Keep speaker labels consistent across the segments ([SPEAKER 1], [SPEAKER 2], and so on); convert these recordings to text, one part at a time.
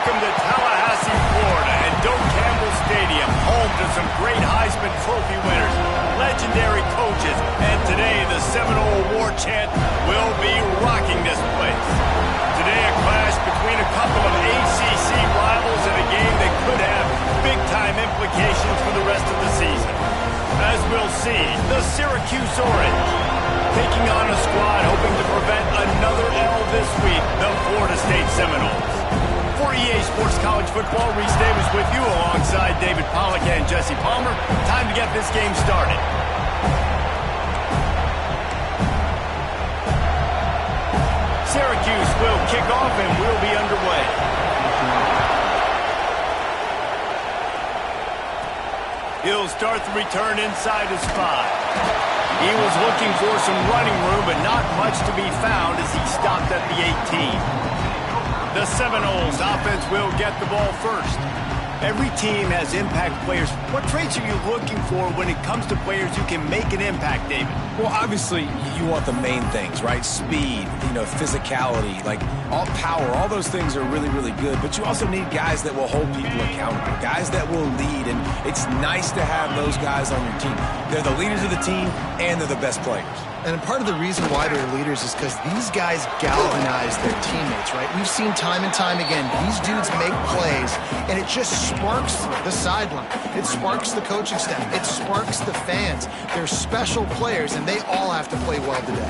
[SPEAKER 1] Welcome to Tallahassee, Florida, and Doak Campbell Stadium, home to some great Heisman Trophy winners, legendary coages, and today the Seminole War Chant will be rocking this place. Today a clash between a couple of ACC rivals in a game that could have big-time implications for the rest of the season. As we'll see, the Syracuse Orange taking on a squad hoping to prevent another L this week, the Florida State Seminoles. For EA Sports College Football, Reese Davis with you alongside David Pollack and Jesse Palmer. Time to get this game started. Syracuse will kick off and we'll be underway. He'll start the return inside his 5. He was looking for some running room, but not much to be found as he stopped at the 18. The Seminoles offense will get the ball first. Every team has impact players. What traits are you looking for when it comes to players who can make an impact, David?
[SPEAKER 2] Well, obviously, you want the main things, right? Speed, physicality, like all power, all those things are really, really good. But you also need guys that will hold people accountable, guys that will lead. And it's nice to have those guys on your team. They're the leaders of the team, and they're the best players.
[SPEAKER 3] And part of the reason why they're leaders is because these guys galvanize their teammates, right? We've seen time and time again, these dudes make plays, and it just sparks the sideline. It sparks the coaching staff. It sparks the fans. They're special players, and they all have to play well today.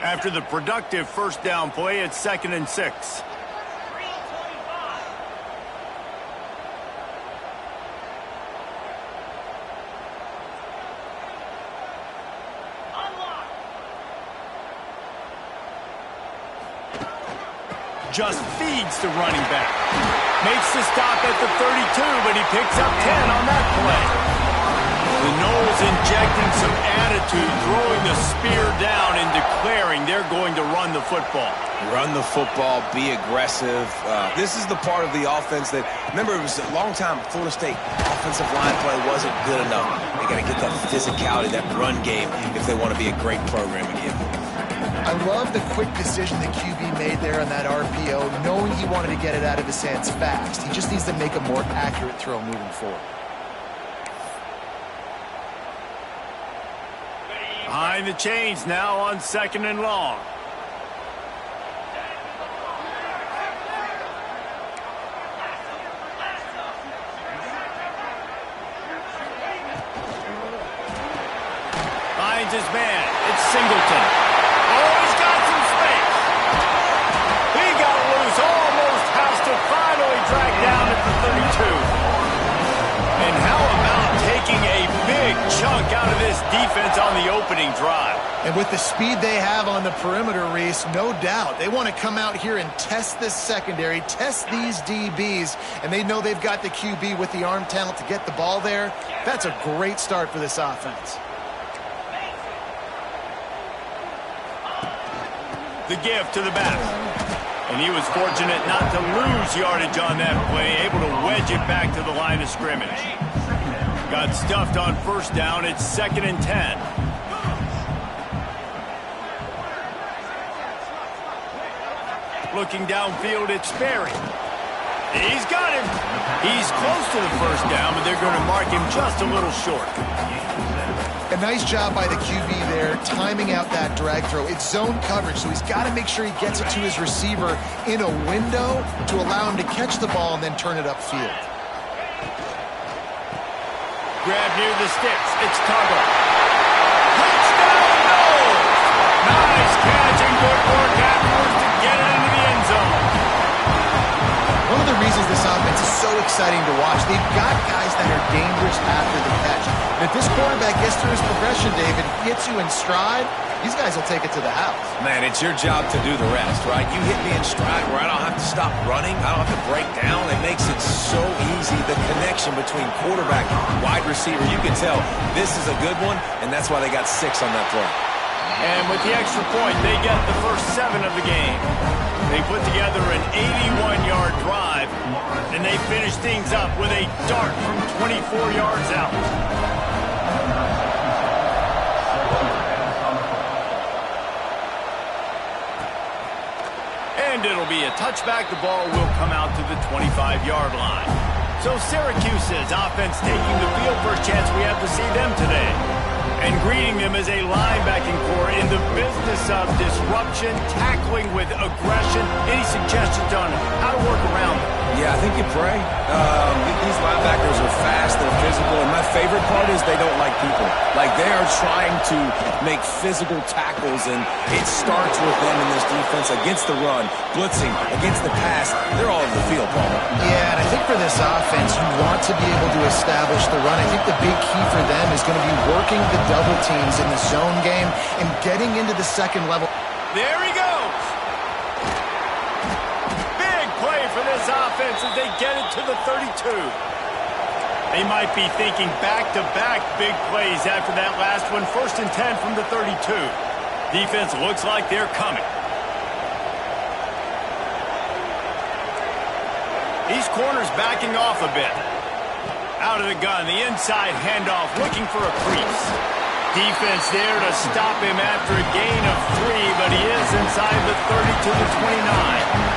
[SPEAKER 1] After the productive first down play, it's 2nd and 6. Just feeds the running back. Makes the stop at the 32, but he picks up 10 on that play. The Noles injecting some attitude, throwing the spear down and declaring they're going to run the football.
[SPEAKER 2] Run the football, be aggressive. This is the part of the offense that, remember, it was a long time Florida State offensive line play wasn't good enough. They got to get that physicality, that run game, if they want to be a great program again.
[SPEAKER 3] I love the quick decision that QB made there on that RPO, knowing he wanted to get it out of his hands fast. He just needs to make a more accurate throw moving forward.
[SPEAKER 1] Behind the chains now on 2nd and long. Finds his man. It's Singleton. Oh, he's got some space. He got loose, almost has to finally drag down at the 32. And how about taking a big chunk out of this defense on the opening drive?
[SPEAKER 3] And with the speed they have on the perimeter, Reese, no doubt, they want to come out here and test this secondary, test these DBs, and they know they've got the QB with the arm talent to get the ball there. That's a great start for this offense.
[SPEAKER 1] The give to the back. And he was fortunate not to lose yardage on that play, able to wedge it back to the line of scrimmage. Got stuffed on first down. It's 2nd and 10. Looking downfield, it's Sperry. He's got him. He's close to the first down, but they're going to mark him just a little short.
[SPEAKER 3] A nice job by the QB there, timing out that drag throw. It's zone coverage, so he's got to make sure he gets it to his receiver in a window to allow him to catch the ball and then turn it upfield.
[SPEAKER 1] Grab near the sticks. It's Tuggle. Touchdown, Noles! Nice catch and good work afterwards to get it into the end zone.
[SPEAKER 3] One of the reasons this offense is so exciting to watch, they've got guys that are dangerous after the catch. And if this quarterback gets through his progression, David, gets you in stride, these guys will take it to the house.
[SPEAKER 2] Man, it's your job to do the rest, right? You hit me in stride where I don't have to stop running. I don't have to break down. It makes it so easy. The connection between quarterback and wide receiver, you can tell this is a good one, and that's why they got 6 on that play.
[SPEAKER 1] And with the extra point, they get the first 7 of the game. They put together an 81-yard drive, and they finish things up with a dart from 24 yards out. And it'll be a touchback. The ball will come out to the 25-yard line. So Syracuse's offense taking the field. First chance we have to see them today. And greeting them as a linebacking core in the business of disruption, tackling with aggression. Any suggestions on how to work around them?
[SPEAKER 2] Yeah, I think you pray. These linebackers are fast, they're physical, and my favorite part is they don't like people. Like, they are trying to make physical tackles, and it starts with them in this defense against the run, blitzing, against the pass. They're all over the field, Palmer.
[SPEAKER 3] Yeah, and I think for this offense, you want to be able to establish the run. I think the big key for them is going to be working the double teams in the zone game and getting into the second level.
[SPEAKER 1] There he goes. Big play for this offense as they get it to the 32. They might be thinking back-to-back big plays after that last one. 1st and 10 from the 32. Defense looks like they're coming. These corners backing off a bit. Out of the gun, the inside handoff, looking for a crease. Defense there to stop him after a gain of 3, but he is inside the 30 to the 29.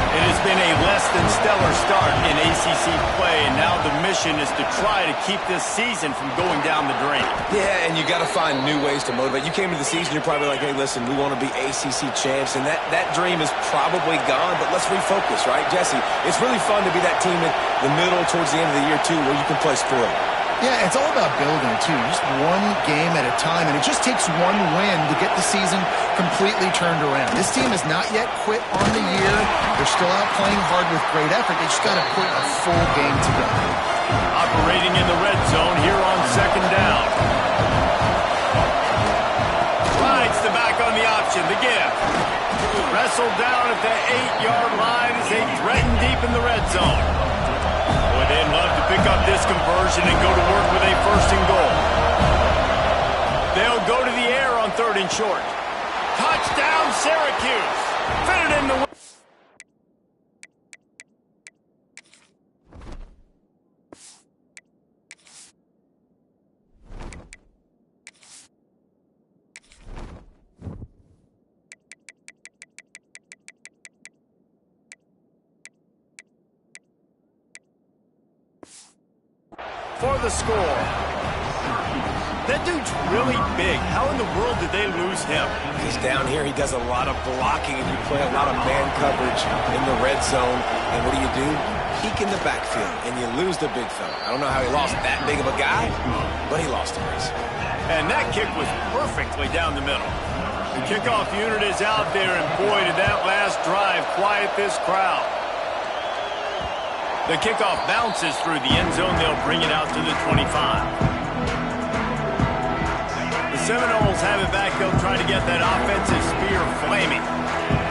[SPEAKER 1] It has been a less than stellar start in ACC play, and now the mission is to try to keep this season from going down the drain.
[SPEAKER 2] Yeah, and you got to find new ways to motivate. You came to the season, you're probably like, hey, listen, we want to be ACC champs, and that dream is probably gone, but let's refocus, right, Jesse? It's really fun to be that team in the middle towards the end of the year, too, where you can play spoiled.
[SPEAKER 3] Yeah, it's all about building, too. Just one game at a time, and it just takes one win to get the season completely turned around. This team has not yet quit on the year. They're still out playing hard with great effort. They just got to put a full game together.
[SPEAKER 1] Operating in the red zone here on 2nd down. Rides the back on the option, the give. Wrestled down at the 8-yard line as they threaten deep in the red zone. Boy, they'd love to pick up this conversion and go to work with a 1st and goal. They'll go to the air on 3rd and short. Touchdown, Syracuse. Fitted in the... for the score. That dude's really big. How in the world did they lose him?
[SPEAKER 2] He's down here. He does a lot of blocking, and you play a lot of man coverage in the red zone. And what do? Peek in the backfield, and you lose the big fella. I don't know how he lost that big of a guy, but he lost a race.
[SPEAKER 1] And that kick was perfectly down the middle. The kickoff unit is out there, and boy, did that last drive quiet this crowd. The kickoff bounces through the end zone. They'll bring it out to the 25. The Seminoles have it back. They'll try to get that offensive spear flaming.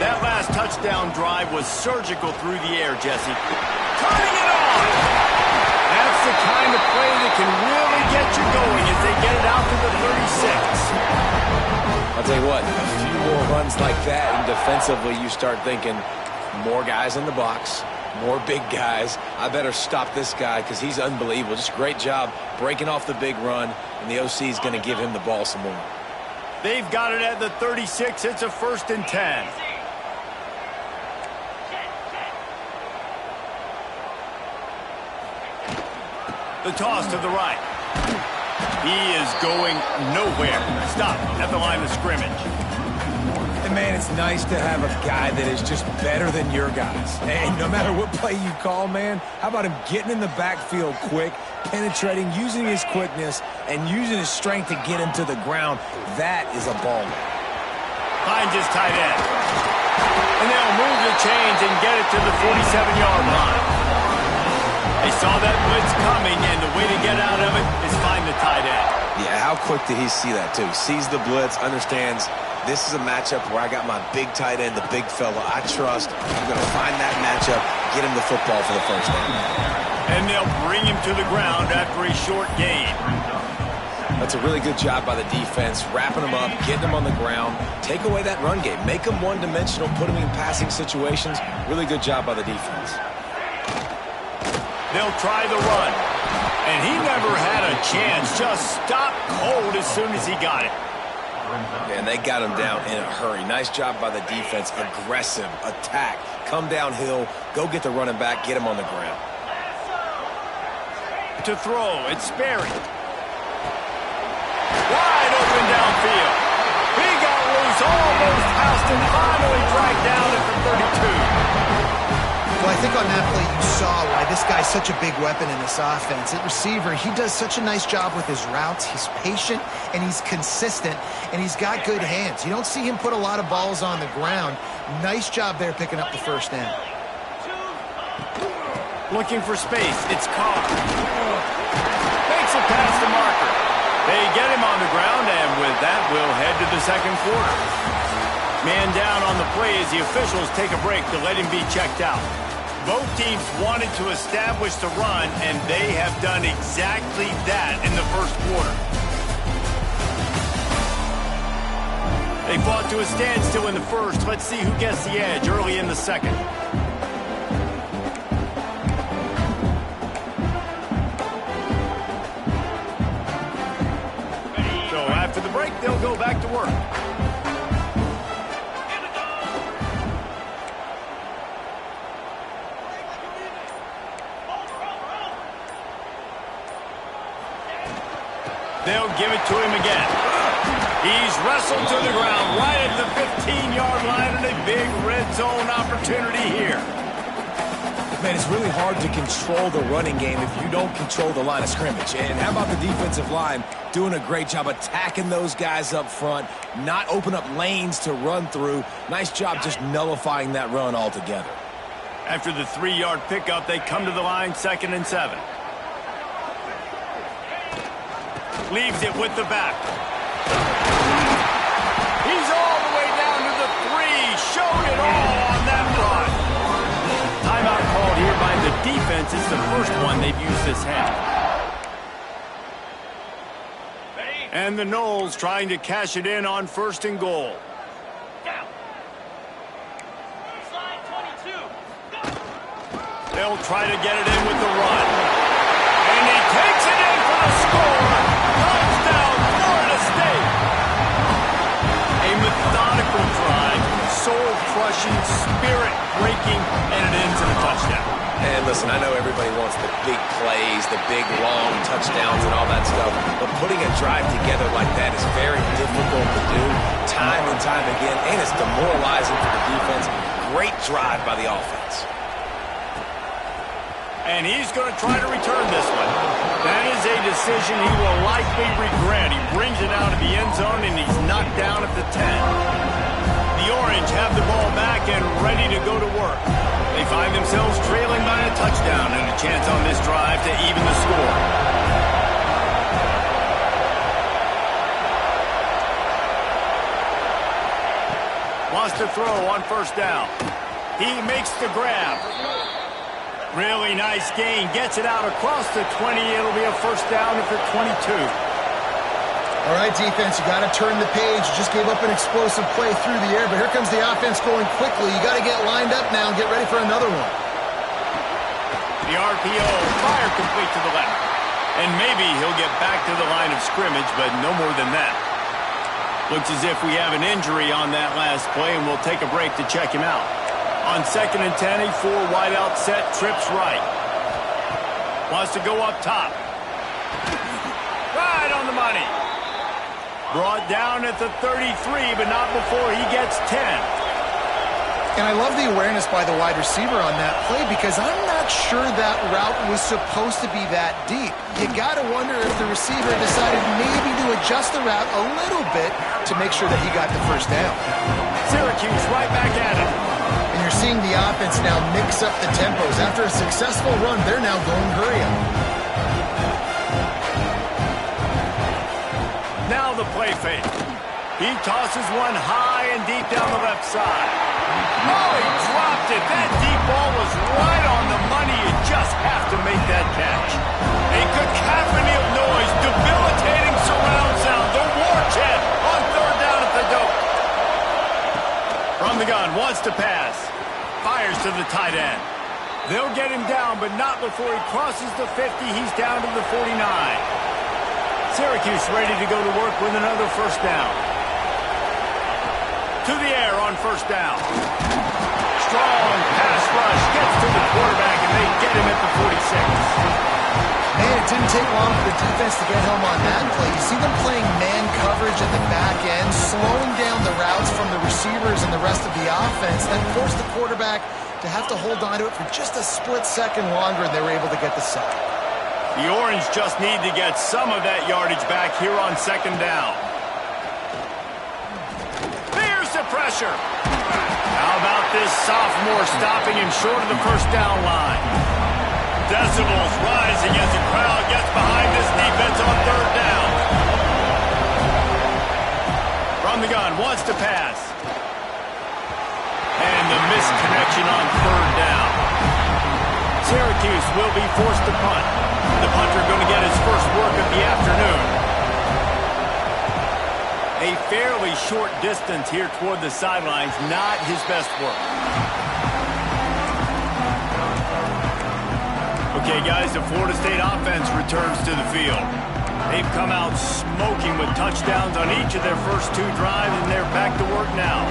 [SPEAKER 1] That last touchdown drive was surgical through the air, Jesse. Turning it on! That's the kind of play that can really get you going as they get it out to the 36.
[SPEAKER 2] I'll tell you what, a few more runs like that, and defensively you start thinking more guys in the box, more big guys. I better stop this guy because he's unbelievable. Just a great job breaking off the big run, and the OC is going to give him the ball some more.
[SPEAKER 1] They've got it at the 36. It's a 1st and 10. The toss to the right. He is going nowhere. Stop at the line of scrimmage.
[SPEAKER 2] And, man, it's nice to have a guy that is just better than your guys. And no matter what play you call, man, how about him getting in the backfield quick, penetrating, using his quickness, and using his strength to get him to the ground? That is a baller.
[SPEAKER 1] Finds his tight end. And they'll move the chains and get it to the 47-yard line. They saw that blitz coming, and the way to get out of it is find the tight end.
[SPEAKER 2] Yeah, how quick did he see that, too? Sees the blitz, understands this is a matchup where I got my big tight end, the big fella I trust. I'm going to find that matchup, get him the football for the first down.
[SPEAKER 1] And they'll bring him to the ground after a short gain.
[SPEAKER 2] That's a really good job by the defense, wrapping them up, getting them on the ground, take away that run game, make them one-dimensional, put them in passing situations. Really good job by the defense.
[SPEAKER 1] They'll try the run. And he never had a chance. Just stopped cold as soon as he got it.
[SPEAKER 2] And they got him down in a hurry. Nice job by the defense. Aggressive attack. Come downhill. Go get the running back. Get him on the ground.
[SPEAKER 1] To throw, it's Sperry. Wide open downfield. He got loose, almost passed and finally dragged down at the 32.
[SPEAKER 3] Well, I think on that play you saw why this guy's such a big weapon in this offense. At receiver, he does such a nice job with his routes. He's patient, and he's consistent, and he's got good hands. You don't see him put a lot of balls on the ground. Nice job there picking up the first down.
[SPEAKER 1] Looking for space, it's Carr. Makes it past the marker. They get him on the ground, and with that, we'll head to the second quarter. Man down on the play as the officials take a break to let him be checked out. Both teams wanted to establish the run, and they have done exactly that in the first quarter. They fought to a standstill in the first. Let's see who gets the edge early in the second. So after the break, they'll go back to work. They'll give it to him again. He's wrestled to the ground right at the 15-yard line, and a big red zone opportunity here.
[SPEAKER 2] Man, it's really hard to control the running game if you don't control the line of scrimmage. And how about the defensive line doing a great job attacking those guys up front, not open up lanes to run through. Nice job just nullifying that run altogether.
[SPEAKER 1] After the 3-yard pickup, they come to the line 2nd and 7. Leaves it with the back. He's all the way down to the 3. Showed it all on that run. Timeout called here by the defense. It's the first one they've used this half. And the Noles trying to cash it in on 1st and goal. They'll try to get it in with the run. And he takes it in for the score. Touchdown, Florida State. A methodical drive, soul-crushing, spirit-breaking, and it ends in a touchdown.
[SPEAKER 2] And listen, I know everybody wants the big plays, the big, long touchdowns and all that stuff, but putting a drive together like that is very difficult to do time and time again, and it's demoralizing for the defense. Great drive by the offense.
[SPEAKER 1] And he's going to try to return this one. That is a decision he will likely regret. He brings it out of the end zone, and he's knocked down at the 10. The Orange have the ball back and ready to go to work. They find themselves trailing by a touchdown and a chance on this drive to even the score. Wants to throw on 1st down. He makes the grab. Really nice gain. Gets it out across the 20. It'll be a 1st down at the 22.
[SPEAKER 3] All right, defense, you got to turn the page. You just gave up an explosive play through the air, but here comes the offense going quickly. You got to get lined up now and get ready for another one.
[SPEAKER 1] The RPO, fire complete to the left. And maybe he'll get back to the line of scrimmage, but no more than that. Looks as if we have an injury on that last play, and we'll take a break to check him out. On 2nd and 10, a 4 wideout set, trips right. Wants to go up top. Right on the money. Brought down at the 33, but not before he gets 10.
[SPEAKER 3] And I love the awareness by the wide receiver on that play because I'm not sure that route was supposed to be that deep. You got to wonder if the receiver decided maybe to adjust the route a little bit to make sure that he got the 1st down.
[SPEAKER 1] Syracuse right back at it.
[SPEAKER 3] And you're seeing the offense now mix up the tempos. After a successful run, they're now going hurry up.
[SPEAKER 1] Now the play fake. He tosses one high and deep down the left side. Oh, he dropped it. That deep ball was right on the money. You just have to make that catch. A cacophony of noise, debilitating surround sound. The war chant on 3rd down at the dope. From the gun, wants to pass. Fires to the tight end. They'll get him down, but not before he crosses the 50. He's down to the 49. Syracuse ready to go to work with another 1st down. to the air on first down. Strong pass rush gets to the quarterback, and they get him at the 46.
[SPEAKER 3] Man, it didn't take long for the defense to get home on that play. You see them playing man coverage at the back end, slowing down the routes from the receivers and the rest of the offense, then forced the quarterback to have to hold on to it for just a split second longer, and they were able to get the sack.
[SPEAKER 1] The Orange just need to get some of that yardage back here on second down. There's the pressure. How about this sophomore stopping him short of the first down line? Decibels rising as the crowd gets behind this defense on third down. From the gun, wants to pass. And the missed connection on third down. Syracuse will be forced to punt. The punter going to get his first work of the afternoon. A fairly short distance here toward the sidelines, not his best work. Okay, guys, the Florida State offense returns to the field. They've come out smoking with touchdowns on each of their first two drives, and they're back to work now.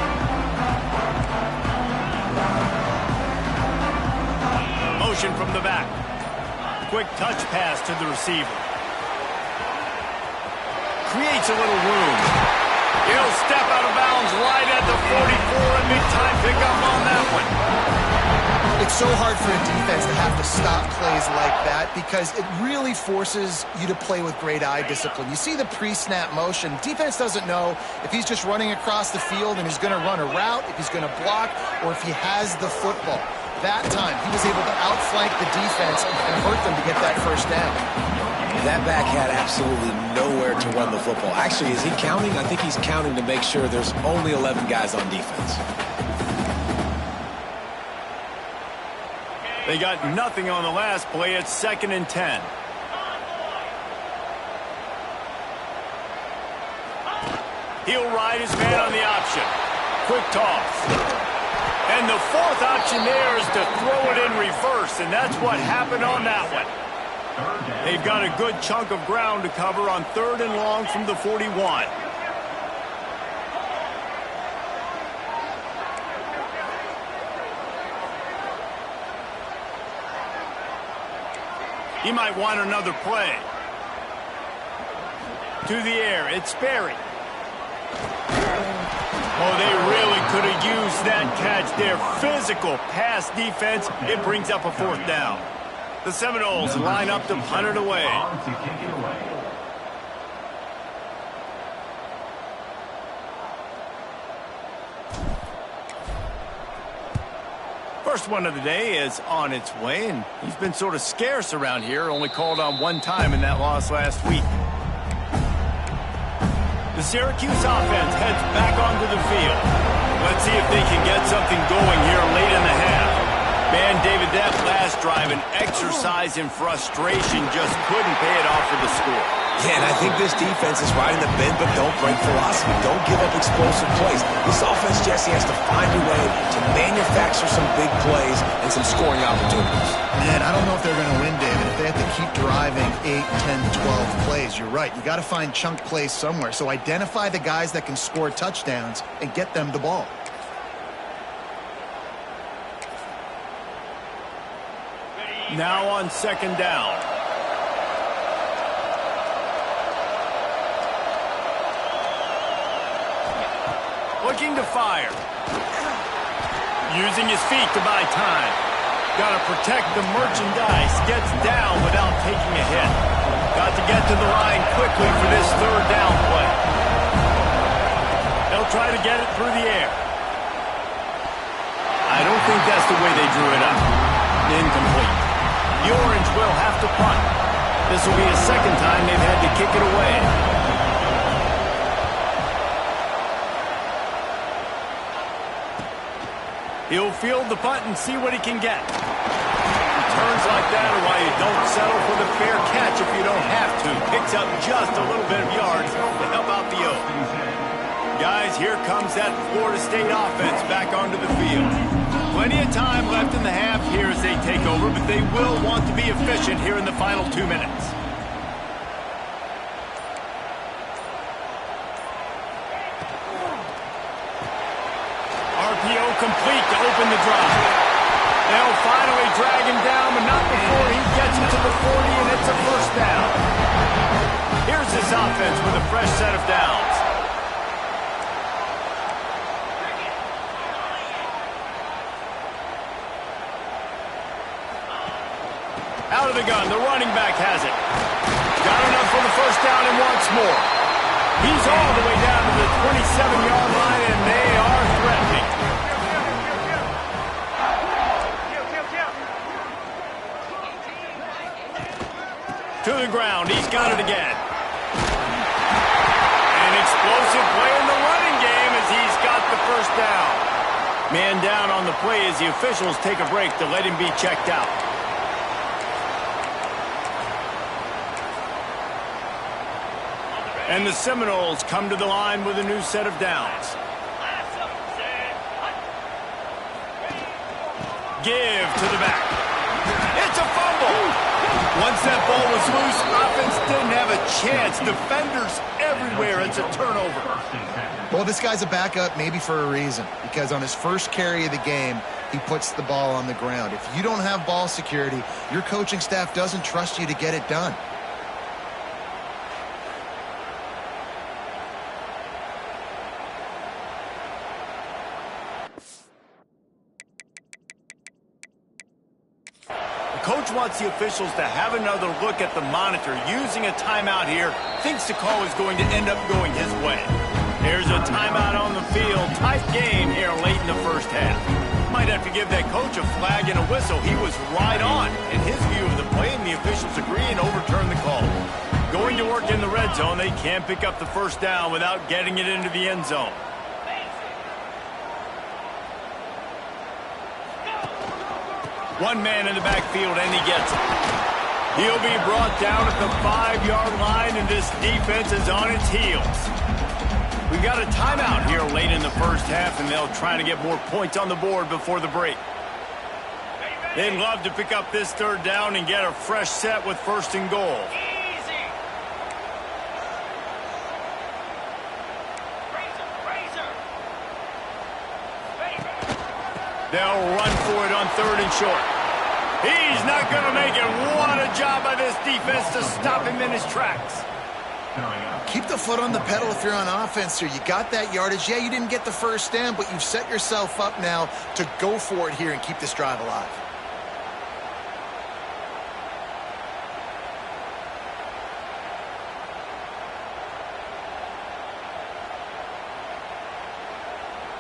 [SPEAKER 1] Motion from the back. Quick touch pass to the receiver. Creates a little room. He'll step out of bounds right at the 44, and big-time pickup on that one.
[SPEAKER 3] It's so hard for a defense to have to stop plays like that because it really forces you to play with great eye discipline. You see the pre-snap motion. Defense doesn't know if he's just running across the field and he's going to run a route, if he's going to block, or if he has the football. That time, he was able to outflank the defense and hurt them to get that first down.
[SPEAKER 2] That back had absolutely nowhere to run the football. Actually, is he counting? I think he's counting to make sure there's only 11 guys on defense.
[SPEAKER 1] They got nothing on the last play. It's 2nd and 10. He'll ride his man on the option. Quick toss. And the fourth option there is to throw it in reverse, and that's what happened on that one. They've got a good chunk of ground to cover on 3rd and long from the 41. He might want another play. To the air, it's Sperry. Oh, they really could have used that catch there. Physical pass defense. It brings up a 4th down. The Seminoles line up to punt it away. First one of the day is on its way, and he's been sort of scarce around here, only called on one time in that loss last week. The Syracuse offense heads back onto the field. Let's see if they can get something going here late in the half. Man, David, that last drive, an exercise in frustration, just couldn't pay it off for the score.
[SPEAKER 2] Yeah, and I think this defense is riding the bend, but don't break philosophy. Don't give up explosive plays. This offense, Jesse, has to find a way to manufacture some big plays and some scoring opportunities.
[SPEAKER 3] Man, I don't know if they're going to win, David, if they have to keep driving 8, 10, 12 plays. You're right. You got to find chunk plays somewhere. So identify the guys that can score touchdowns and get them the ball.
[SPEAKER 1] Now on 2nd down. Looking to fire. Using his feet to buy time. Got to protect the merchandise. Gets down without taking a hit. Got to get to the line quickly for this 3rd down play. They'll try to get it through the air. I don't think that's the way they drew it up. Incomplete. The Orange will have to punt. This will be the 2nd time they've had to kick it away. He'll field the punt and see what he can get. Returns like that are why you don't settle for the fair catch if you don't have to. Picks up just a little bit of yards to help out the Oak. Guys, here comes that Florida State offense back onto the field. Plenty of time left in the half here as they take over, but they will want to be efficient here in the final 2 minutes. RPO complete to open the drive. They'll finally drag him down, but not before he gets into the 40, and it's a first down. Here's this offense with a fresh set of downs. Out of the gun, the running back has it. Got enough for the first down and wants more. He's all the way down to the 27-yard line, and they are threatening. To the ground, he's got it again. An explosive play in the running game as he's got the first down. Man down on the play as the officials take a break to let him be checked out. And the Seminoles come to the line with a new set of downs. Give to the back. It's a fumble. Once that ball was loose, offense didn't have a chance. Defenders everywhere. It's a turnover.
[SPEAKER 3] Well, this guy's a backup maybe for a reason, because on his first carry of the game, he puts the ball on the ground. If you don't have ball security, your coaching staff doesn't trust you to get it done.
[SPEAKER 1] Coach wants the officials to have another look at the monitor. Using a timeout here, thinks the call is going to end up going his way. There's a timeout on the field. Tight game here late in the first half. Might have to give that coach a flag and a whistle. He was right on in his view of the play, and the officials agree and overturn the call. Going to work in the red zone, they can't pick up the first down without getting it into the end zone. One man in the backfield, and he gets it. He'll be brought down at the 5-yard line, and this defense is on its heels. We've got a timeout here late in the first half, and they'll try to get more points on the board before the break. They'd love to pick up this third down and get a fresh set with first and goal. They'll run for it on third and short. He's not going to make it. What a job by this defense to stop him in his tracks.
[SPEAKER 3] Keep the foot on the pedal if you're on offense here. You got that yardage. Yeah, you didn't get the first down, but you've set yourself up now to go for it here and keep this drive alive.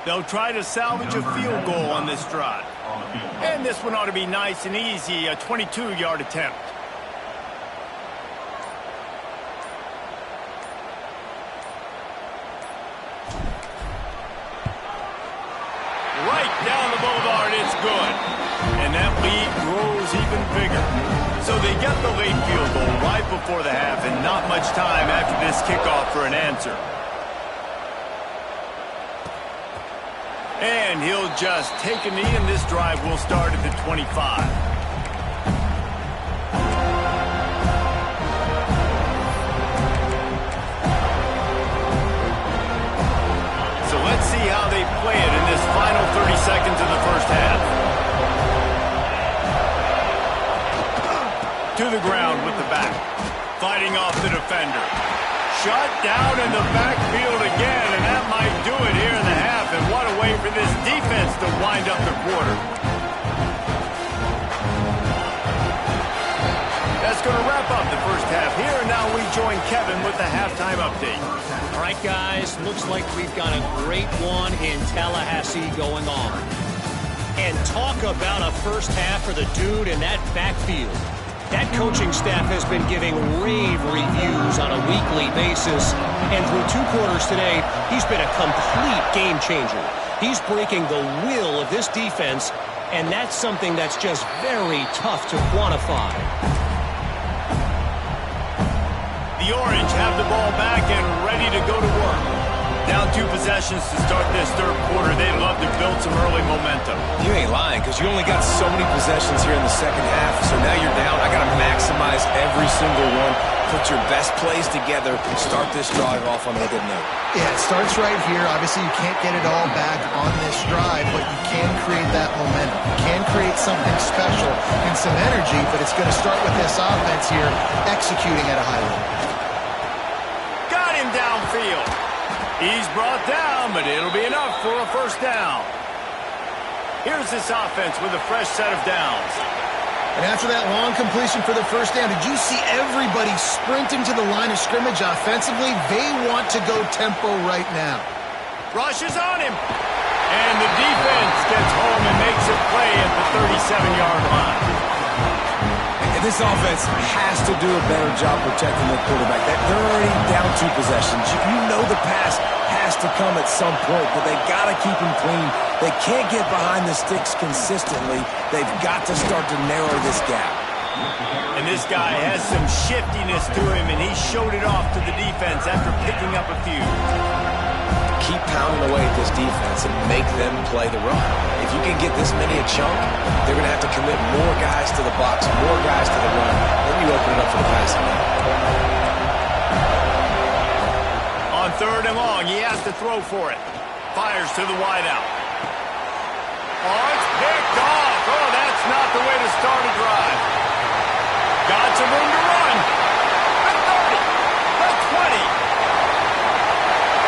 [SPEAKER 1] They'll try to salvage a field goal on this drive. And this one ought to be nice and easy, a 22-yard attempt. Right down the boulevard, it's good. And that lead grows even bigger. So they get the late field goal right before the half, and not much time after this kickoff for an answer. And he'll just take a knee, and this drive will start at the 25. So let's see how they play it in this final 30 seconds of the first half. To the ground with the back. Fighting off the defender. Shut down in the backfield again, and that might do it here in the half. And what a way for this defense to wind up the quarter. That's going to wrap up the first half here, and now we join Kevin with the halftime update.
[SPEAKER 4] All right, guys, looks like we've got a great one in Tallahassee going on. And talk about a first half for the dude in that backfield. That coaching staff has been giving rave reviews on a weekly basis, and through 2 quarters today, he's been a complete game changer. He's breaking the will of this defense, and that's something that's just very tough to quantify.
[SPEAKER 1] The Orange have the ball back and ready to go to work. Down 2 possessions to start this third quarter. They'd love to build some early momentum.
[SPEAKER 2] You ain't lying, because you only got so many possessions here in the second half, so now you're down. I got to maximize every single one. Put your best plays together. Start this drive off on a good note.
[SPEAKER 3] Yeah, it starts right here. Obviously, you can't get it all back on this drive, but you can create that momentum. You can create something special and some energy, but it's going to start with this offense here executing at a high level.
[SPEAKER 1] Got him downfield. He's brought down, but it'll be enough for a first down. Here's this offense with a fresh set of downs.
[SPEAKER 3] And after that long completion for the first down, did you see everybody sprinting to the line of scrimmage offensively? They want to go tempo right now.
[SPEAKER 1] Rush is on him. And the defense gets home and makes a play at the 37-yard line.
[SPEAKER 2] And this offense has to do a better job protecting their quarterback. They're already down 2 possessions. You know the pass has to come at some point, but they got to keep him clean. They can't get behind the sticks consistently. They've got to start to narrow this gap.
[SPEAKER 1] And this guy has some shiftiness to him, and he showed it off to the defense after picking up a few.
[SPEAKER 2] Keep pounding away at this defense and make them play the run. If you can get this many a chunk, they're going to have to commit more guys to the box, more guys to the run. Then you open it up for the passing game.
[SPEAKER 1] On 3rd and long, he has to throw for it. Fires to the wideout. Oh, it's picked off. Oh, that's not the way to start a drive. Got some room to run. The 30, the 20.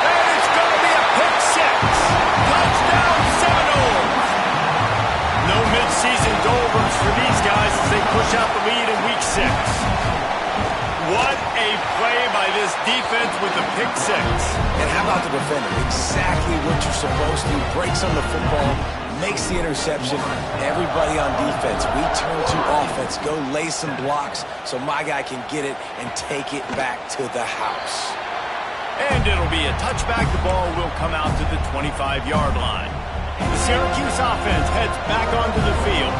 [SPEAKER 1] And it's going to be a pick 6. Touchdown Seminoles. No midseason doldrums for these guys as they push out the lead in week 6. What a play by this defense with the pick 6.
[SPEAKER 2] And how about the defender? Exactly what you're supposed to do. Breaks on the football, makes the interception. Everybody on defense, we turn to offense. Go lay some blocks so my guy can get it and take it back to the house.
[SPEAKER 1] And it'll be a touchback. The ball will come out to the 25-yard line. The Syracuse offense heads back onto the field.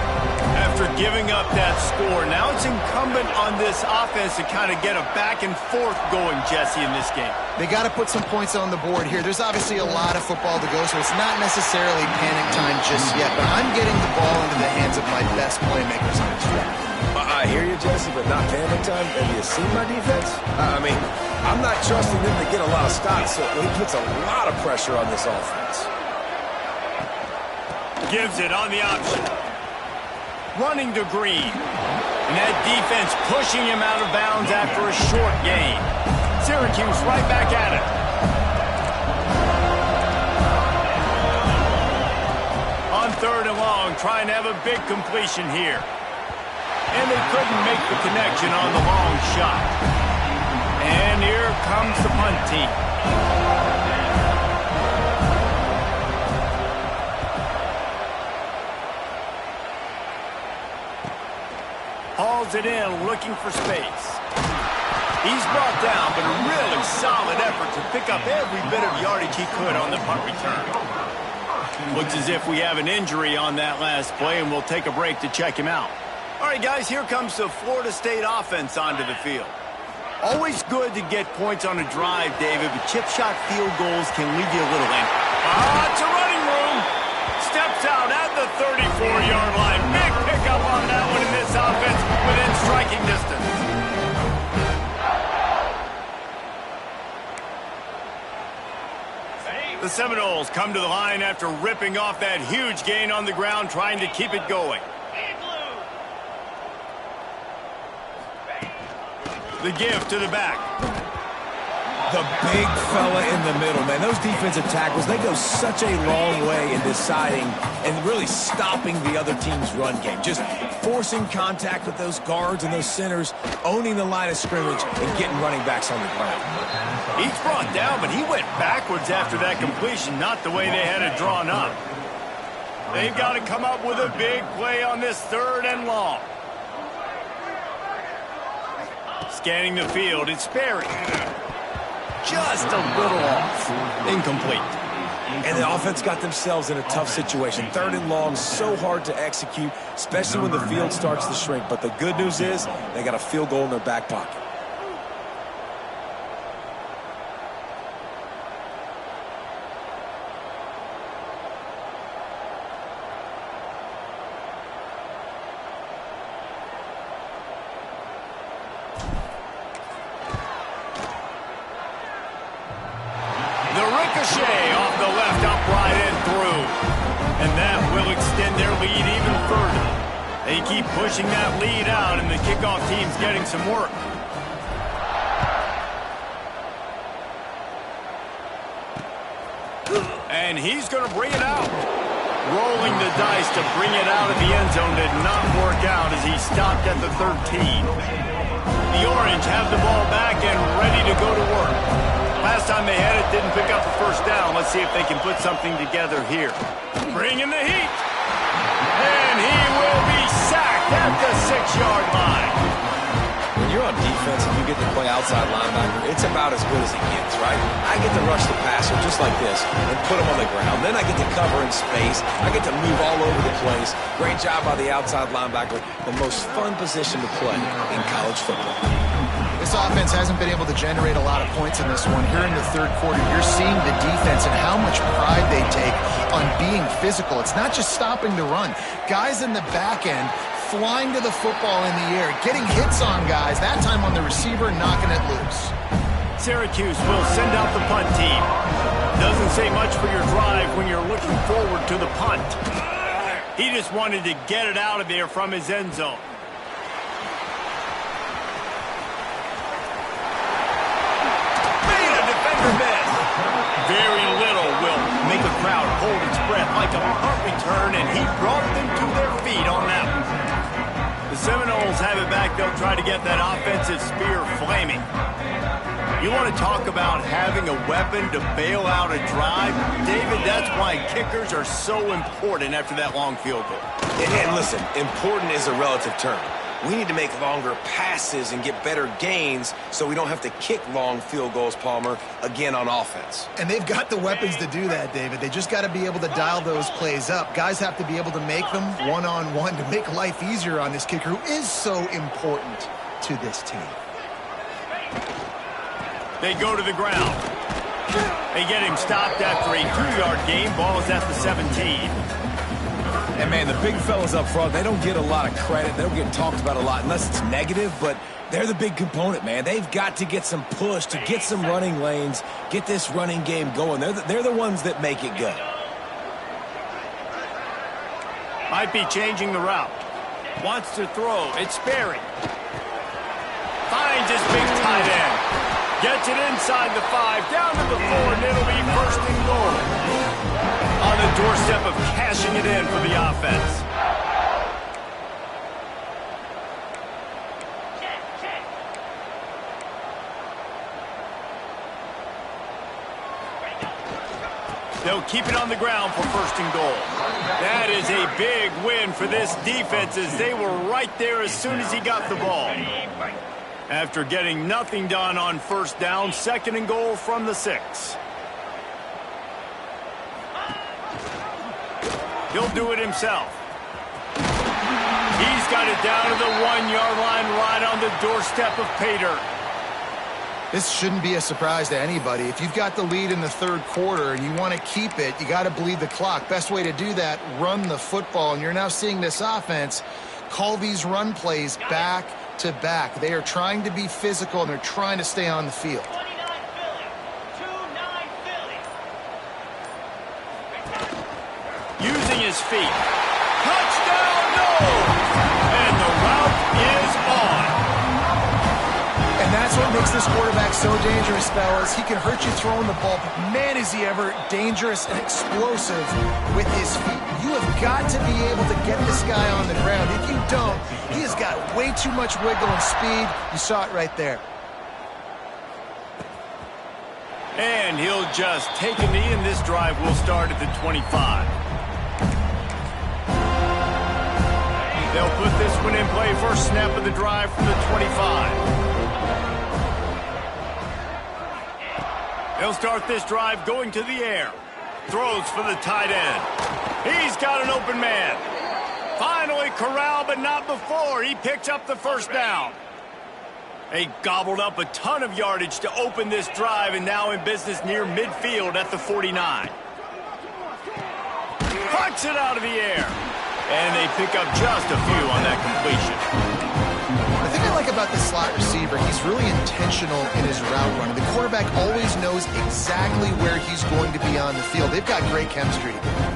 [SPEAKER 1] After giving up that score, now it's incumbent on this offense to kind of get a back and forth going, Jesse, in this game.
[SPEAKER 3] They got to put some points on the board here. There's obviously a lot of football to go, so it's not necessarily panic time just yet, but I'm getting the ball into the hands of my best playmakers on this drive.
[SPEAKER 2] I hear you, Jesse, but not panic time. Have you seen my defense? I mean, I'm not trusting them to get a lot of stops, so he puts a lot of pressure on this offense.
[SPEAKER 1] Gives it on the option. Running to Green. And that defense pushing him out of bounds after a short gain. Syracuse right back at it. On 3rd and long, trying to have a big completion here. And they couldn't make the connection on the long shot. And here comes the punt team. Hauls it in, looking for space. He's brought down, but a really solid effort to pick up every bit of yardage he could on the punt return. Looks as if we have an injury on that last play, and we'll take a break to check him out. All right, guys, here comes the Florida State offense onto the field. Always good to get points on a drive, David, but chip shot field goals can leave you a little angry. It's a running room. Steps out at the 34-yard line. Big pickup on that one in this offense within striking distance. The Seminoles come to the line after ripping off that huge gain on the ground, trying to keep it going. The give to the back.
[SPEAKER 2] The big fella in the middle, man. Those defensive tackles, they go such a long way in deciding and really stopping the other team's run game. Just forcing contact with those guards and those centers, owning the line of scrimmage, and getting running backs on the ground.
[SPEAKER 1] He's brought down, but he went backwards after that completion, not the way they had it drawn up. They've got to come up with a big play on this 3rd and long. Scanning the field, it's Sperry. Just a little off. Incomplete.
[SPEAKER 2] And the offense got themselves in a tough situation. 3rd and long, so hard to execute, especially when the field starts to shrink. But the good news is they got a field goal in their back pocket.
[SPEAKER 1] Ricochet off the left, upright and through. And that will extend their lead even further. They keep pushing that lead out, and the kickoff team's getting some work. And he's going to bring it out. Rolling the dice to bring it out of the end zone did not work out as he stopped at the 13. The Orange have the ball back and ready to go to work. Last time they had it, didn't pick up the first down. Let's see if they can put something together here. Bringing the heat. And he will be sacked at the 6-yard line.
[SPEAKER 2] When you're on defense and you get to play outside linebacker, it's about as good as it gets, right? I get to rush the passer just like this and put him on the ground. Then I get to cover in space. I get to move all over the place. Great job by the outside linebacker. The most fun position to play in college football.
[SPEAKER 3] This offense hasn't been able to generate a lot of points in this one. Here in the third quarter, you're seeing the defense and how much pride they take on being physical. It's not just stopping the run. Guys in the back end flying to the football in the air, getting hits on guys, that time on the receiver, knocking it loose.
[SPEAKER 1] Syracuse will send out the punt team. Doesn't say much for your drive when you're looking forward to the punt. He just wanted to get it out of there from his end zone. Made a defender miss. Very little will make a crowd hold its breath like a punt return, and he brought them to their feet on that one. The Seminoles have it back. They'll try to get that offensive spear flaming. You want to talk about having a weapon to bail out a drive? David, that's why kickers are so important after that long field goal.
[SPEAKER 2] And listen, important is a relative term. We need to make longer passes and get better gains so we don't have to kick long field goals, Palmer, again on offense.
[SPEAKER 3] And they've got the weapons to do that, David. They just got to be able to dial those plays up. Guys have to be able to make them one-on-one to make life easier on this kicker who is so important to this team.
[SPEAKER 1] They go to the ground. They get him stopped after a 2-yard gain. Ball is at the 17.
[SPEAKER 2] And, man, the big fellas up front, they don't get a lot of credit. They don't get talked about a lot unless it's negative, but they're the big component, man. They've got to get some push, to get some running lanes, get this running game going. They're the ones that make it go.
[SPEAKER 1] Might be changing the route. Wants to throw. It's Sperry. Finds his big tight end. Gets it inside the 5, down to the 4, and it'll be first and goal. On the doorstep of cashing it in for the offense. They'll keep it on the ground for first and goal. That is a big win for this defense as they were right there as soon as he got the ball. After getting nothing done on first down, second and goal from the 6. He'll do it himself. He's got it down to the 1-yard line right on the doorstep of Pater.
[SPEAKER 3] This shouldn't be a surprise to anybody. If you've got the lead in the third quarter and you want to keep it, you got to bleed the clock. Best way to do that, run the football. And you're now seeing this offense call these run plays back to back. They are trying to be physical and they're trying to stay on the field.
[SPEAKER 1] Using his feet. Touchdown, no! And the route is on.
[SPEAKER 3] And that's what makes this quarterback so dangerous, fellas. He can hurt you throwing the ball, but man, is he ever dangerous and explosive with his feet. You have got to be able to get this guy on the ground. If you don't, he has got way too much wiggle and speed. You saw it right there.
[SPEAKER 1] And he'll just take a knee, and this drive will start at the 25. They'll put this one in play. First snap of the drive from the 25. They'll start this drive going to the air. Throws for the tight end. He's got an open man. Finally corralled, but not before. He picks up the first down. They gobbled up a ton of yardage to open this drive, and now in business near midfield at the 49. Pucks it out of the air. And they pick up just a few on that completion.
[SPEAKER 3] The thing I like about the slot receiver, he's really intentional in his route running. The quarterback always knows exactly where he's going to be on the field. They've got great chemistry together.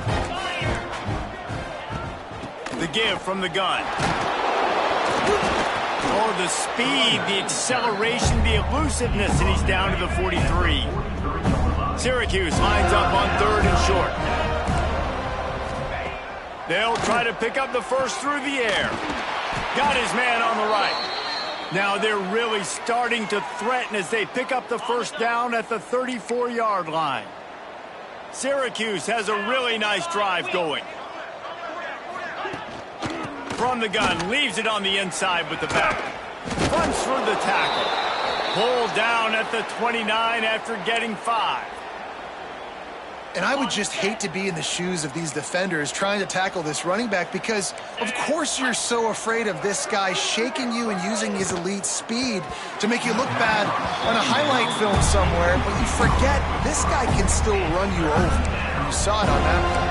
[SPEAKER 1] The give from the gun. Oh, the speed, the acceleration, the elusiveness, and he's down to the 43. Syracuse lines up on 3rd and short. They'll try to pick up the first through the air. Got his man on the right. Now they're really starting to threaten as they pick up the first down at the 34-yard line. Syracuse has a really nice drive going. From the gun, leaves it on the inside with the back. Runs through the tackle. Pulled down at the 29 after getting 5.
[SPEAKER 3] And I would just hate to be in the shoes of these defenders trying to tackle this running back because, of course, you're so afraid of this guy shaking you and using his elite speed to make you look bad on a highlight film somewhere, but you forget this guy can still run you over. You saw it on that one.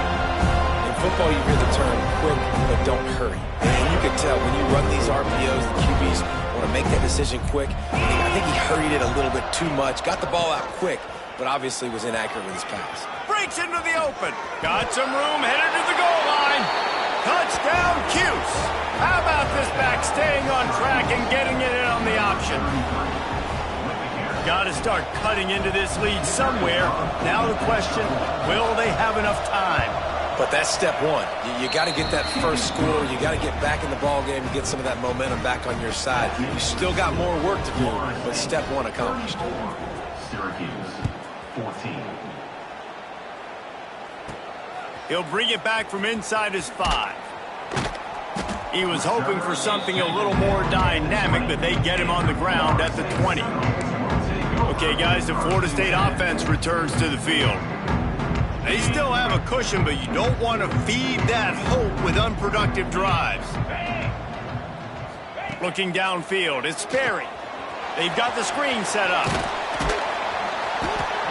[SPEAKER 2] In football, you hear the term quick, but don't hurry. And you can tell when you run these RPOs, the QBs want to make that decision quick. I think he hurried it a little bit too much, got the ball out quick, but obviously was inaccurate with his pass.
[SPEAKER 1] Breaks into the open. Got some room, headed to the goal line. Touchdown, Cuse. How about this back staying on track and getting it in on the option? Got to start cutting into this lead somewhere. Now the question, will they have enough time?
[SPEAKER 2] But that's step one. You got to get that first score. You got to get back in the ball game and get some of that momentum back on your side. You still got more work to do, but step one accomplished.
[SPEAKER 5] Syracuse, 14.
[SPEAKER 1] He'll bring it back from inside his 5. He was hoping for something a little more dynamic, but they get him on the ground at the 20. Okay, guys, the Florida State offense returns to the field. They still have a cushion, but you don't want to feed that hope with unproductive drives. Looking downfield, it's Sperry. They've got the screen set up.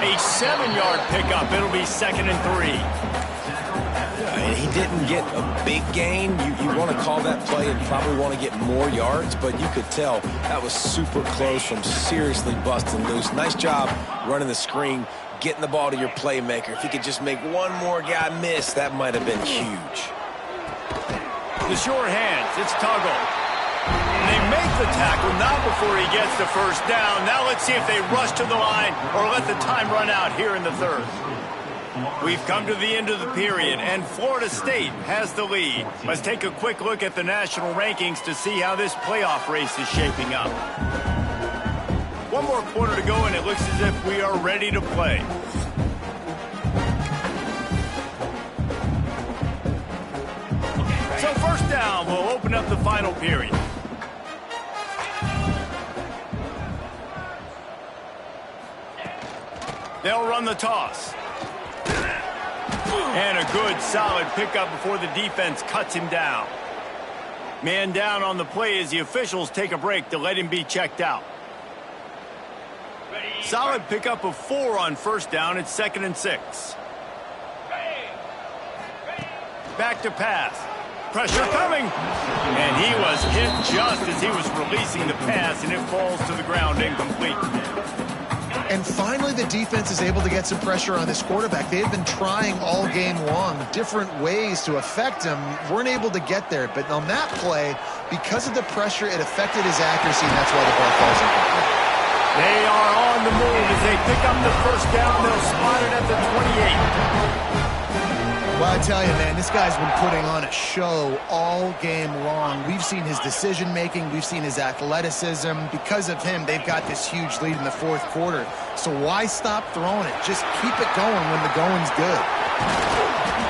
[SPEAKER 1] A 7-yard pickup. It'll be 2nd and 3.
[SPEAKER 2] And he didn't get a big gain. You want to call that play and probably want to get more yards, but you could tell that was super close from seriously busting loose. Nice job running the screen, getting the ball to your playmaker. If he could just make one more guy miss, that might have been huge.
[SPEAKER 1] The short hands, it's Tuggle. They make the tackle, not before he gets the first down. Now let's see if they rush to the line or let the time run out here in the 3rd. We've come to the end of the period, and Florida State has the lead. Let's take a quick look at the national rankings to see how this playoff race is shaping up. One more quarter to go, and it looks as if we are ready to play. So first down, we'll open up the final period. They'll run the toss. And a good, solid pickup before the defense cuts him down. Man down on the play as the officials take a break to let him be checked out. Solid pickup of 4 on first down. It's 2nd and 6. Back to pass. Pressure coming. And he was hit just as he was releasing the pass, and it falls to the ground incomplete.
[SPEAKER 3] And finally, the defense is able to get some pressure on this quarterback. They've been trying all game long different ways to affect him. Weren't able to get there. But on that play, because of the pressure, it affected his accuracy, and that's why the ball falls incomplete.
[SPEAKER 1] They are on the move as they pick up the first down. They'll spot it at the 28.
[SPEAKER 3] Well, I tell you, man, this guy's been putting on a show all game long. We've seen his decision-making. We've seen his athleticism. Because of him, they've got this huge lead in the 4th quarter. So why stop throwing it? Just keep it going when the going's good.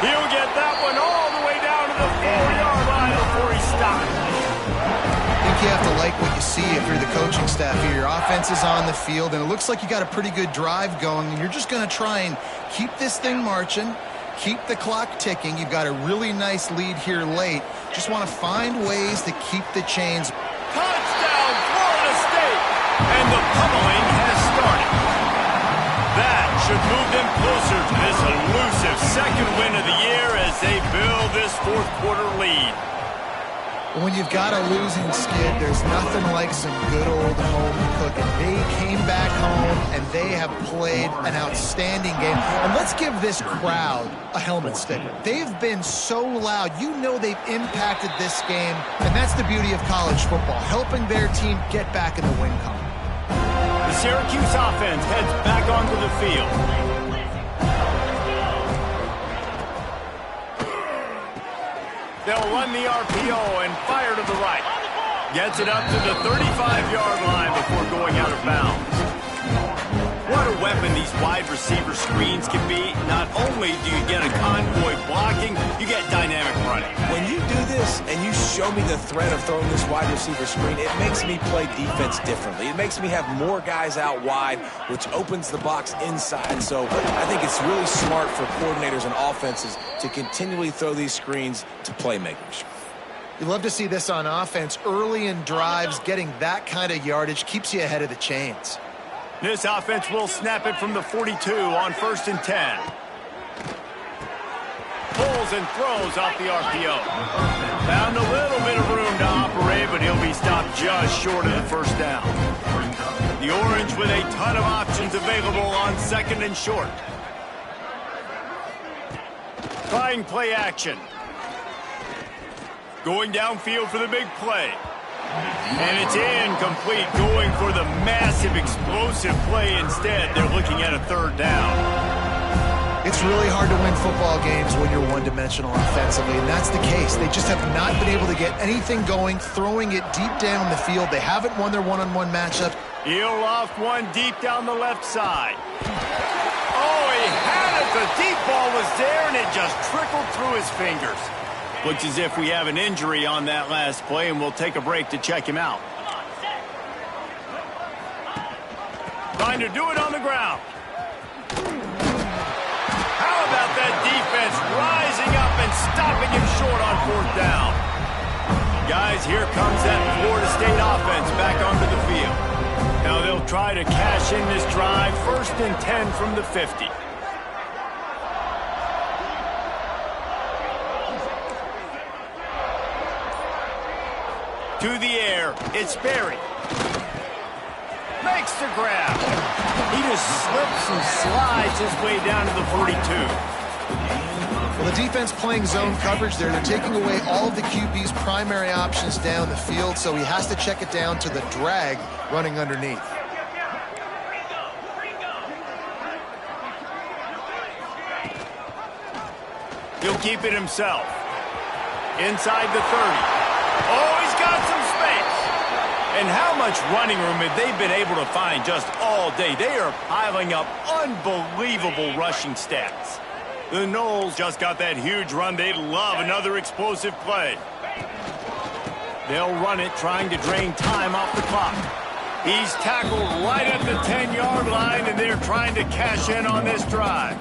[SPEAKER 1] He'll get that one all the way down to the 4-yard line before he stops.
[SPEAKER 3] I think you have to like what you see if you're the coaching staff here. Your offense is on the field, and it looks like you got a pretty good drive going, and you're just going to try and keep this thing marching. Keep the clock ticking. You've got a really nice lead here late. Just want to find ways to keep the chains.
[SPEAKER 1] Touchdown, Florida State! And the pummeling has started. That should move them closer to this elusive 2nd win of the year as they build this 4th quarter lead.
[SPEAKER 3] When you've got a losing skid, there's nothing like some good old home cooking. They came back home, and they have played an outstanding game. And let's give this crowd a helmet sticker. They've been so loud. You know they've impacted this game, and that's the beauty of college football, helping their team get back in the win column.
[SPEAKER 1] The Syracuse offense heads back onto the field. They'll run the RPO and fire to the right. Gets it up to the 35-yard line before going out of bounds. What a weapon these wide receiver screens can be. Not only do you get a convoy blocking, you get dynamic running.
[SPEAKER 2] When you do this and you show me the threat of throwing this wide receiver screen, it makes me play defense differently. It makes me have more guys out wide, which opens the box inside. So I think it's really smart for coordinators and offenses to continually throw these screens to playmakers.
[SPEAKER 3] You love to see this on offense. Early in drives, getting that kind of yardage keeps you ahead of the chains.
[SPEAKER 1] This offense will snap it from the 42 on 1st and 10. Pulls and throws off the RPO. Found a little bit of room to operate, but he'll be stopped just short of the first down. The Orange with a ton of options available on 2nd and short. Trying play action. Going downfield for the big play. And it's incomplete, going for the massive explosive play instead. They're looking at a 3rd down.
[SPEAKER 3] It's really hard to win football games when you're one-dimensional offensively, and that's the case. They just have not been able to get anything going, throwing it deep down the field. They haven't won their one-on-one matchup.
[SPEAKER 1] He'll loft one deep down the left side. Oh, he had it. The deep ball was there, and it just trickled through his fingers. Looks as if we have an injury on that last play, and we'll take a break to check him out. Trying to do it on the ground. How about that defense rising up and stopping him short on 4th down? Guys, here comes that Florida State offense back onto the field. Now they'll try to cash in this drive. 1st and 10 from the 50. To the air, it's Berry. Makes the grab. He just slips and slides his way down to the 42.
[SPEAKER 3] Well, the defense playing zone coverage there. They're taking away all of the QB's primary options down the field, so he has to check it down to the drag running underneath.
[SPEAKER 1] He'll keep it himself. Inside the 30. Oh, he's got some space. And how much running room have they been able to find just all day? They are piling up unbelievable rushing stats. The Noles just got that huge run. They'd love another explosive play. They'll run it, trying to drain time off the clock. He's tackled right at the 10-yard line, and they're trying to cash in on this drive.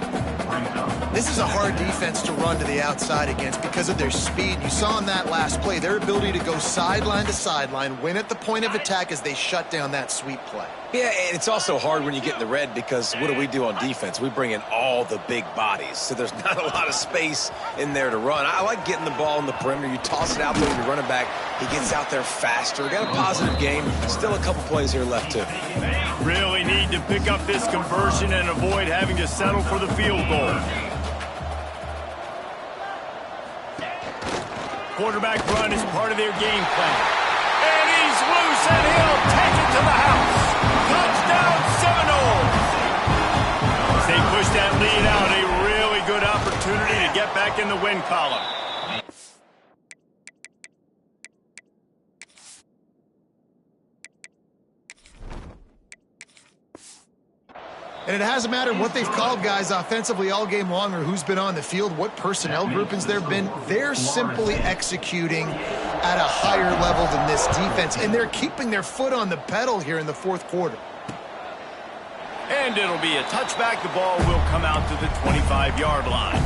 [SPEAKER 3] This is a hard defense to run to the outside against because of their speed. You saw in that last play their ability to go sideline to sideline, win at the point of attack as they shut down that sweep play.
[SPEAKER 2] Yeah, and it's also hard when you get in the red because what do we do on defense? We bring in all the big bodies, so there's not a lot of space in there to run. I like getting the ball in the perimeter. You toss it out there to your running back. He gets out there faster. We got a positive game. Still a couple plays here left, too.
[SPEAKER 1] Really need to pick up this conversion and avoid having to settle for the field goal. Quarterback run is part of their game plan. And he's loose, and he'll take it to the house. Touchdown, Seminoles. As they push that lead out, a really good opportunity to get back in the win column.
[SPEAKER 3] And it hasn't mattered what they've called guys offensively all game long or who's been on the field, what personnel groupings there have been. They're simply executing at a higher level than this defense, and they're keeping their foot on the pedal here in the 4th quarter.
[SPEAKER 1] And it'll be a touchback. The ball will come out to the 25-yard line.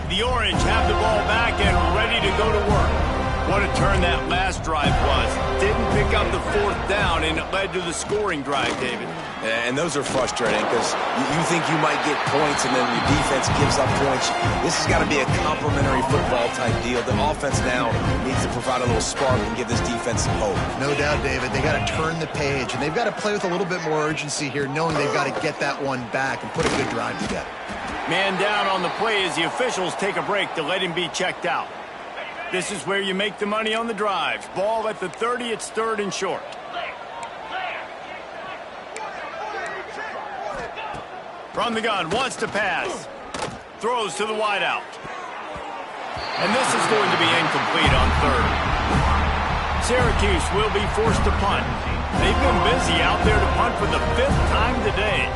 [SPEAKER 1] The Orange have the ball back and ready to go to work. What a turn that last drive was. Didn't pick up the 4th down, and it led to the scoring drive, David.
[SPEAKER 2] And those are frustrating because you think you might get points and then your defense gives up points. This has got to be a complementary football type deal. The offense now needs to provide a little spark and give this defense some hope.
[SPEAKER 3] No doubt, David. They got to turn the page, and they've got to play with a little bit more urgency here, knowing they've got to get that one back and put a good drive together.
[SPEAKER 1] Man down on the play as the officials take a break to let him be checked out. This is where you make the money on the drives. Ball at the 30, it's 3rd and short. From the gun, wants to pass. Throws to the wideout. And this is going to be incomplete on 3rd. Syracuse will be forced to punt. They've been busy out there to punt for the 5th time today.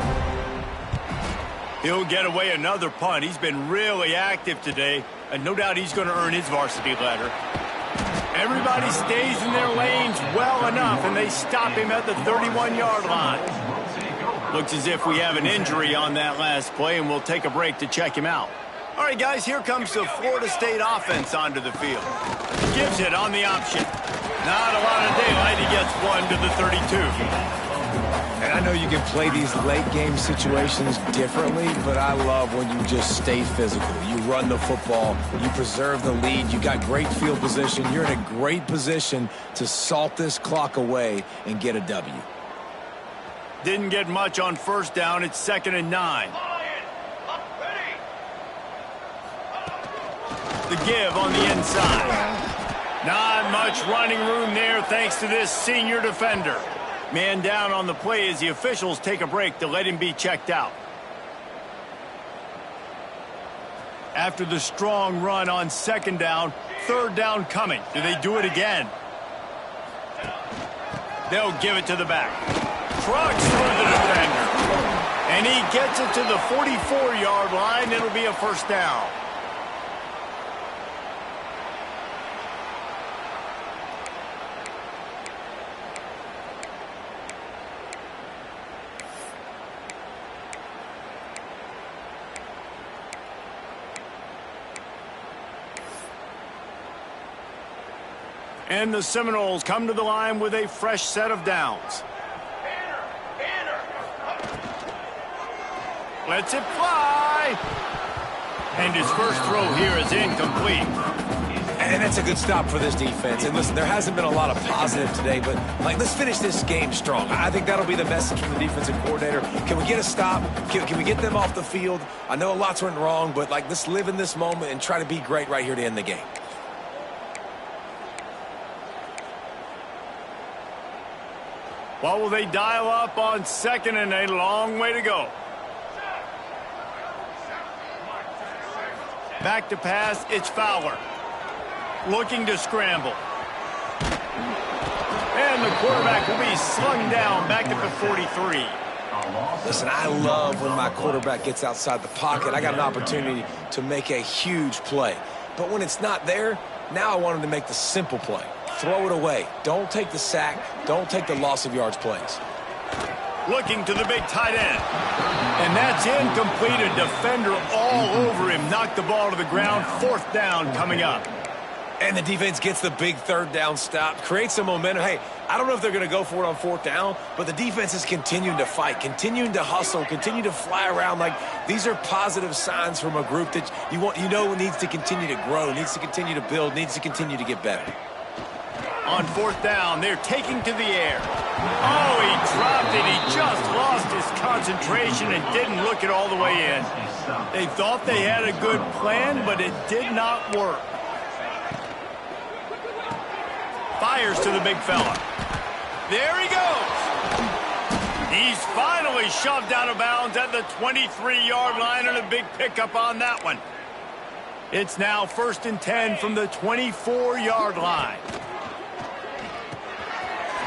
[SPEAKER 1] He'll get away another punt. He's been really active today, and no doubt he's going to earn his varsity letter. Everybody stays in their lanes well enough, and they stop him at the 31-yard line. Looks as if we have an injury on that last play, and we'll take a break to check him out. All right, guys, here comes the Florida State offense onto the field. Gives it on the option. Not a lot of daylight. He gets one to the 32.
[SPEAKER 2] And I know you can play these late-game situations differently, but I love when you just stay physical. You run the football. You preserve the lead. You got great field position. You're in a great position to salt this clock away and get a W.
[SPEAKER 1] Didn't get much on 1st down. It's 2nd and 9. The give on the inside. Not much running room there thanks to this senior defender. Man down on the play as the officials take a break to let him be checked out. After the strong run on 2nd down, 3rd down coming. Do they do it again? They'll give it to the back. Trucks through the defender. And he gets it to the 44-yard line. It'll be a 1st down. And the Seminoles come to the line with a fresh set of downs. Lets it fly. And his first throw here is incomplete.
[SPEAKER 2] And that's a good stop for this defense. And listen, there hasn't been a lot of positive today, but let's finish this game strong. I think that'll be the message from the defensive coordinator. Can we get a stop? Can we get them off the field? I know a lot's went wrong, but let's live in this moment and try to be great right here to end the game.
[SPEAKER 1] What will they dial up on 2nd and a long way to go? Back to pass, it's Fowler. Looking to scramble. And the quarterback will be slung down back at the 43.
[SPEAKER 2] Listen, I love when my quarterback gets outside the pocket. I got an opportunity to make a huge play. But when it's not there, now I want him to make the simple play. Throw it away. Don't take the sack. Don't take the loss of yards plays.
[SPEAKER 1] Looking to the big tight end. And that's incomplete. A defender all over him. Knocked the ball to the ground. 4th down coming up.
[SPEAKER 2] And the defense gets the big 3rd down stop. Creates some momentum. Hey, I don't know if they're going to go for it on 4th down, but the defense is continuing to fight, continuing to hustle, continue to fly around. These are positive signs from a group that needs to continue to grow, needs to continue to build, needs to continue to get better.
[SPEAKER 1] On 4th down, they're taking to the air. Oh, he dropped it. He just lost his concentration and didn't look it all the way in. They thought they had a good plan, but it did not work. Fires to the big fella. There he goes. He's finally shoved out of bounds at the 23-yard line, and a big pickup on that one. It's now 1st and 10 from the 24-yard line.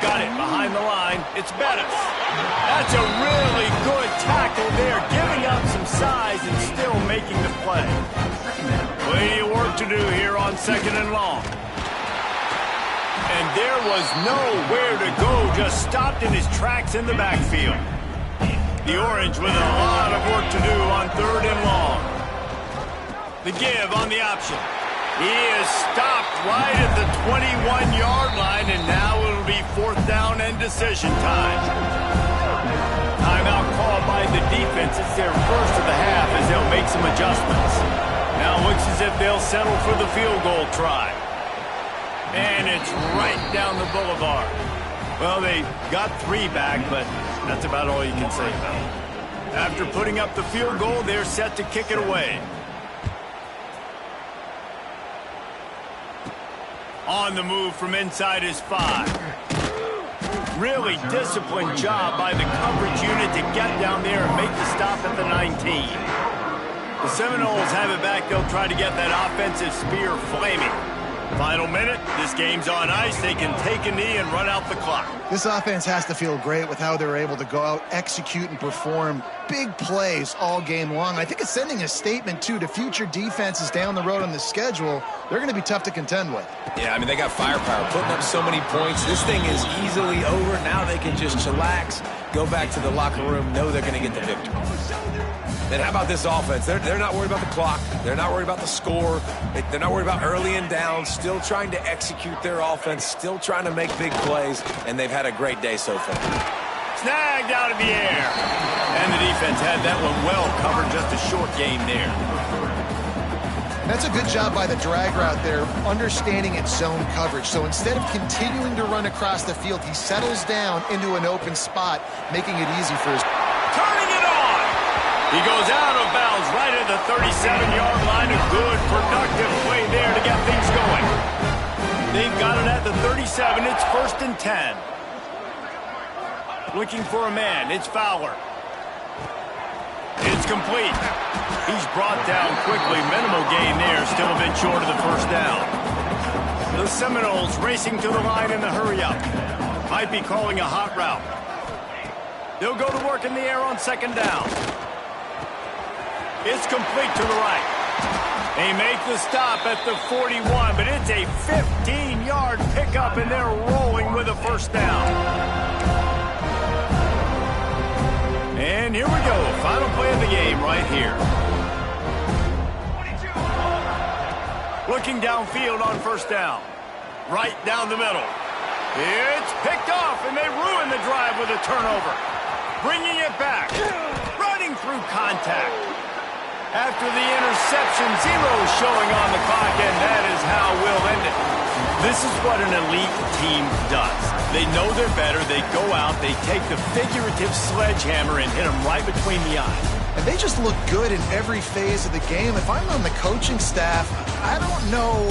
[SPEAKER 1] Got it behind the line. It's Bettis. That's a really good tackle there, giving up some size and still making the play. Plenty of work to do here on 2nd and long. And there was nowhere to go, just stopped in his tracks in the backfield. The Orange with a lot of work to do on 3rd and long. The give on the option. He is stopped right at the 21-yard line, and now it'll be 4th down and decision time. Timeout called by the defense. It's their first of the half as they'll make some adjustments. Now it looks as if they'll settle for the field goal try. And it's right down the boulevard. Well, they got 3 back, but that's about all you can say about it. After putting up the field goal, they're set to kick it away. On the move from inside his 5. Really disciplined job by the coverage unit to get down there and make the stop at the 19. The Seminoles have it back. They'll try to get that offensive spear flaming. Final minute. This game's on ice. They can take a knee and run out the clock.
[SPEAKER 3] This offense has to feel great with how they're able to go out, execute, and perform big plays all game long. I think it's sending a statement, too, to future defenses down the road on the schedule. They're going to be tough to contend with.
[SPEAKER 2] Yeah, I mean, they got firepower, putting up so many points. This thing is easily over. Now they can just chillax, go back to the locker room, know they're going to get the victory. And how about this offense? They're not worried about the clock. They're not worried about the score. They're not worried about early and down. Still trying to execute their offense. Still trying to make big plays. And they've had a great day so far.
[SPEAKER 1] Snagged out of the air. And the defense had that one well covered. Just a short game there.
[SPEAKER 3] That's a good job by the drag route there, understanding its zone coverage. So instead of continuing to run across the field, he settles down into an open spot, making it easy for his...
[SPEAKER 1] Turning it on! He goes out of bounds right at the 37-yard line. A good, productive play there to get things going. They've got it at the 37. It's 1st and 10. Looking for a man. It's Fowler. It's complete. He's brought down quickly. Minimal gain there. Still a bit short of the 1st down. The Seminoles racing to the line in the hurry-up. Might be calling a hot route. They'll go to work in the air on 2nd down. It's complete to the right. They make the stop at the 41, but it's a 15-yard pickup, and they're rolling with a 1st down. And here we go. Final play of the game right here. Looking downfield on 1st down. Right down the middle. It's picked off, and they ruin the drive with a turnover. Bringing it back. Running through contact. After the interception, 0 showing on the clock, and that is how we'll end it. This is what an elite team does. They know they're better. They go out, they take the figurative sledgehammer and hit them right between the eyes.
[SPEAKER 3] And they just look good in every phase of the game. If I'm on the coaching staff, I don't know